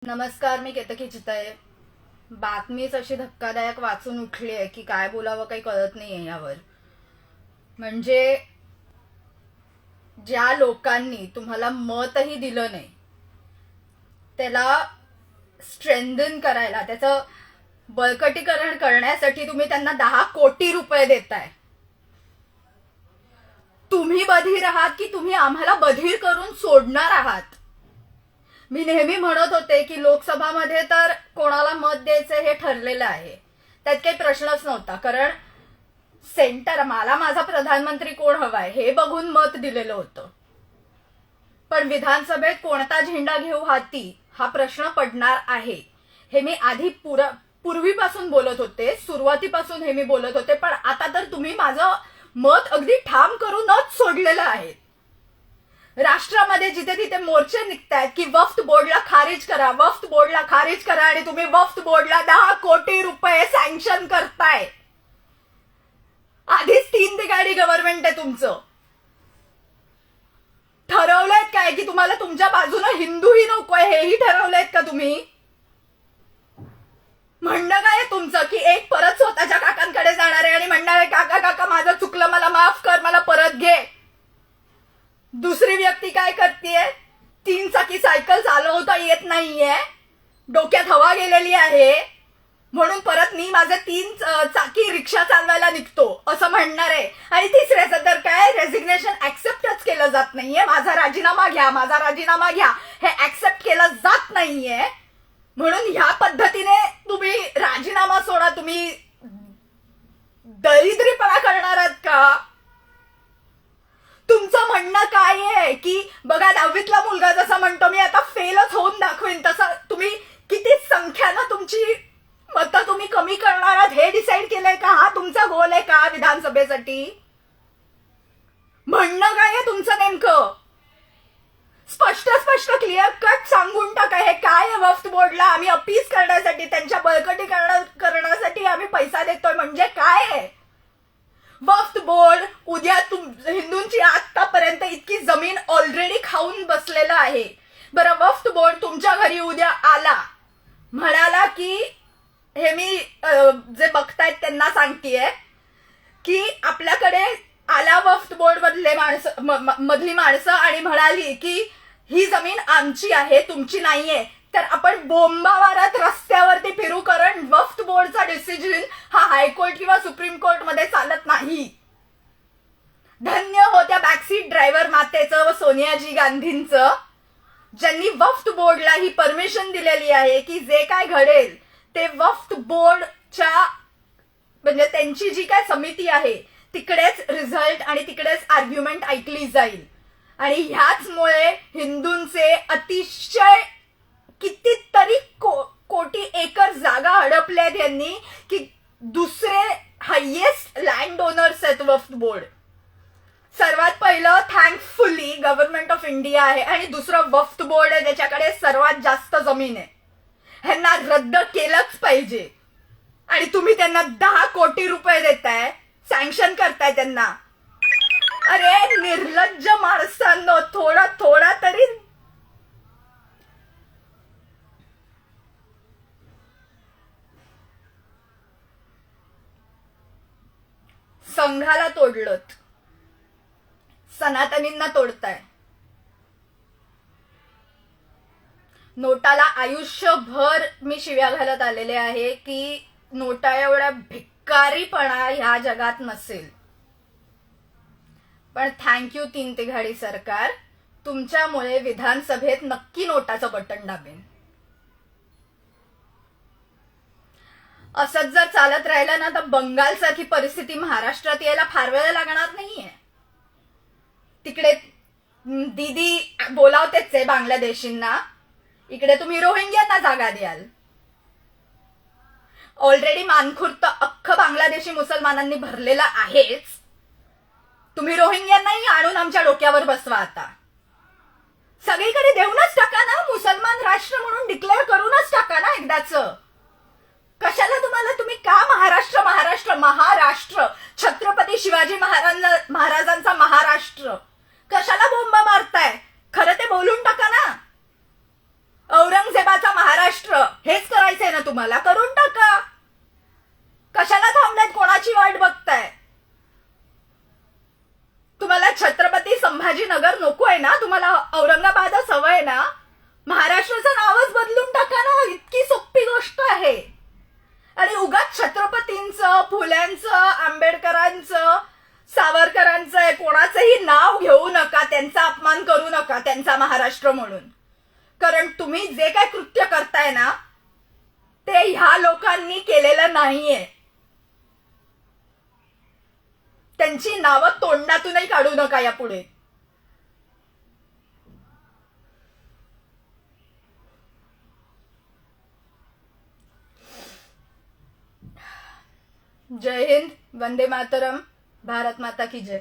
नमस्कार, मी केतकी चितळे. बातमीच अशी धक्कादायक वाचून उठली आहे की काय बोलावं काही कळत नाहीये यावर. म्हणजे ज्या लोकांनी तुम्हाला मतही दिलं नाही त्याला स्ट्रेंथन करायला, त्याचं बळकटीकरण करण्यासाठी तुम्ही त्यांना 10 कोटी रुपये देताय. तुम्ही बधीर आहात की तुम्ही आम्हाला बधीर करून सोडणार आहात? मी नेहमी म्हणत होते की लोकसभामध्ये तर कोणाला मत द्यायचं हे ठरलेलं आहे, त्यात काही प्रश्नच नव्हता. कारण सेंटर मला माझा प्रधानमंत्री कोण हवाय हे बघून मत दिलेलं होतं. पण विधानसभेत कोणता झेंडा घेऊ हाती हा प्रश्न पडणार आहे हे मी आधी पूर्वीपासून बोलत होते, सुरुवातीपासून हे मी बोलत होते. पण आता तर तुम्ही माझं मत अगदी ठाम करूनच सोडलेलं आहे. राष्ट्रामध्ये जिथे तिथे मोर्चे निघतायत की वक्फ बोर्डला खारिज करा, वक्फ बोर्डला खारिज करा, आणि तुम्ही वक्फ बोर्डला 10 कोटी रुपये सँक्शन करताय. आधीच 3 तिघाडी गव्हर्नमेंट आहे तुमचं. ठरवलंय काय की तुम्हाला तुमच्या बाजूने हिंदूही नकोय हेही ठरवलंय का तुम्ही? म्हणणं काय आहे तुमचं की एक परत स्वतःच्या काकांकडे जाणार आहे आणि म्हणणार आहे काका काका माझं चुकलं, मला माफ कर, मला परत घे. दुसरी व्यक्ती काय करतेय? 3 चाकी सायकल चालवता येत नाहीये, डोक्यात हवा गेलेली आहे, म्हणून परत मी माझे 3 चाकी रिक्षा चालवायला निघतो असं म्हणणार आहे. आणि तिसऱ्याचं तर काय, रेझिग्नेशन ऍक्सेप्टच केलं जात नाहीये. माझा राजीनामा घ्या, माझा राजीनामा घ्या हे ऍक्सेप्ट केलं जात नाहीये. म्हणून ह्या पद्धतीने तुम्ही राजीनामा सोडा. तुम्ही दरिद्रीपणा करणार आहात का? तुमचं म्हणणं काय आहे की बघा 10वीतला मुलगा जसा म्हणतो मी आता फेलच होऊन दाखवेन, तसं तुम्ही किती संख्यानं तुमची मतं तुम्ही कमी करणार आहात हे डिसाईड केलंय का? हा तुमचा गोल आहे का विधानसभेसाठी? म्हणणं काय आहे तुमचं नेमकं? स्पष्ट क्लिअर कट सांगून टाका हे काय आहे. वक्फ बोर्डला आम्ही अपील करण्यासाठी, त्यांच्या बळकटीकरणासाठी आम्ही पैसा देतोय म्हणजे काय आहे? वक्फ बोर्ड उद्या हिंदूंची आतापर्यंत इतकी जमीन ऑलरेडी खाऊन बसलेलं आहे. बरं, वक्फ बोर्ड तुमच्या घरी उद्या आला, म्हणाला की हे मी जे बघतायत त्यांना सांगतेय की आपल्याकडे आला वक्फ बोर्ड मधली माणसं आणि म्हणाली की ही जमीन आमची आहे, तुमची नाहीये, तर आपण बोंबा मारत रस्त्यावरती फिरू. कारण वक्फ बोर्डचा डिसिजन हा हायकोर्ट किंवा सुप्रीम कोर्ट मध्ये चालत नाही. धन्य हो त्या बॅकसीट ड्रायव्हर मातेचं व सोनियाजी गांधींचं, ज्यांनी वक्फ बोर्डला ही परमिशन दिलेली आहे की जे काय घडेल ते वक्फ बोर्डच्या म्हणजे त्यांची जी काय समिती आहे तिकडेच रिझल्ट आणि तिकडेच आर्ग्युमेंट ऐकली जाईल. आणि ह्याचमुळे हिंदूंचे अतिशय कितीतरी कोटी एकर जागा हडपल्यात यांनी की दुसरे हायेस्ट लँड ओनर्स आहेत वक्फ बोर्ड. सर्वात पहिलं थँकफुली गव्हर्नमेंट ऑफ इंडिया आहे आणि दुसरं वक्फ बोर्ड आहे ज्याच्याकडे सर्वात जास्त जमीन आहे. ह्यांना रद्द केलंच पाहिजे. आणि तुम्ही त्यांना 10 कोटी रुपये देताय, सँक्शन करताय त्यांना. अरे निर्लज्ज माणसांनो, थोडा तरी संघाला तोडलत, सनातनींना तोडताय. नोटाला आयुष्यभर मी शिव्या घालत आलेले आहे की नोटा एवढा भिकारीपणा ह्या जगात नसेल. पण थँक्यू 3 तिघाडी सरकार, तुमच्यामुळे विधानसभेत नक्की नोटाचं बटन दाबेन. असंच जर चालत राहिलं ना तर बंगालसारखी परिस्थिती महाराष्ट्रात यायला फार वेळ लागणार नाहीये. तिकडे दीदी बोलावतेच आहे बांगलादेशींना, इकडे तुम्ही रोहिंग्यांना जागा द्याल. ऑलरेडी मानखुर्द अख्खं बांगलादेशी मुसलमानांनी भरलेला आहेच, तुम्ही रोहिंग्यांनाही आणून आमच्या डोक्यावर बसवा. आता सगळीकडे देऊनच टाका ना, मुसलमान राष्ट्र म्हणून डिक्लेअर करूनच टाका ना एकदाच. कशाला तुम्ही का महाराष्ट्र छत्रपती शिवाजी महाराजांचा महाराष्ट्र कशाला बोंबा मारताय? खरं ते बोलून टाका ना. औरंगजेबाचा महाराष्ट्र तुम्हाला करून टाका. कशाला थांबलात? कोणाची वाट बघताय? तुम्हाला छत्रपती संभाजीनगर नको आहे ना? तुम्हाला औरंगाबादच हवं आहे ना? महाराष्ट्राचं नावच बदलून टाका ना. इतकी सोपी गोष्ट आहे. आणि उगाच छत्रपतींचं, फुल्यांचं, आंबेडकरांचं, सावरकरांचं कोणाचंही नाव घेऊ नका, त्यांचा अपमान करू नका त्यांचा महाराष्ट्र म्हणून. कारण तुम्ही जे काय कृत्य करताय ना ते ह्या लोकांनी केलेलं नाहीये. त्यांची नावं तोंडातूनही काढू नका यापुढे. जय हिंद, वंदे मातरम, भारत माता की जय.